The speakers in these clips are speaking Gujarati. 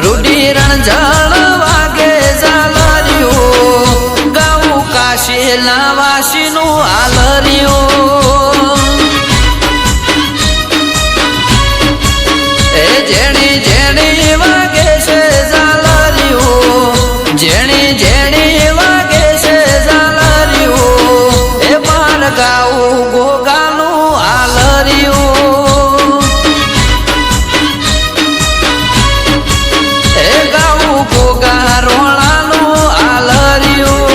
રૂડી રણઝણ વાગે ઝાલરિયું ગાઉં કાશીના વાસીનું હાલરિયું એ જેણી જેણી વાગે છે ઝાલરિયું જેણી જેણી વાગે છે ઝાલરિયું એ માર ગાઉં ગોગાનું હાલરિયું એ ગાઉં ગોગા રોણાનું હાલરિયું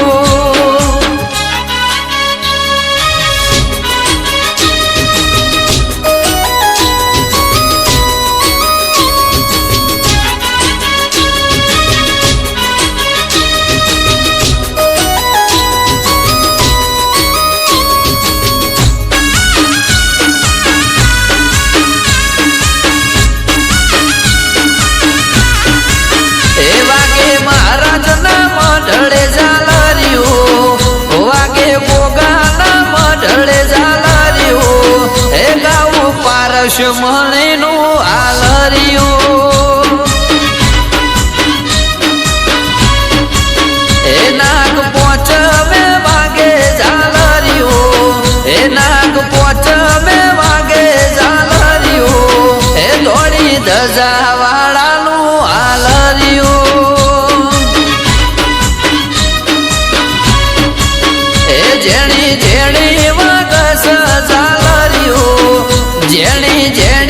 મઢળે ઝાલરિયું વાગે ગોગાના મઢળે ઝાલરિયું એ ગાઉં પારસ મણીનું હાલરિયું એ નાગ પોચમે વાગે ઝાલરિયું એ નાગ પોચમે વાગે ઝાલરિયું એ દોડી ધજા વાળાનું હાલરિયું જેણી જેણી વાગસ ઝાલરિયું જેણી જેણી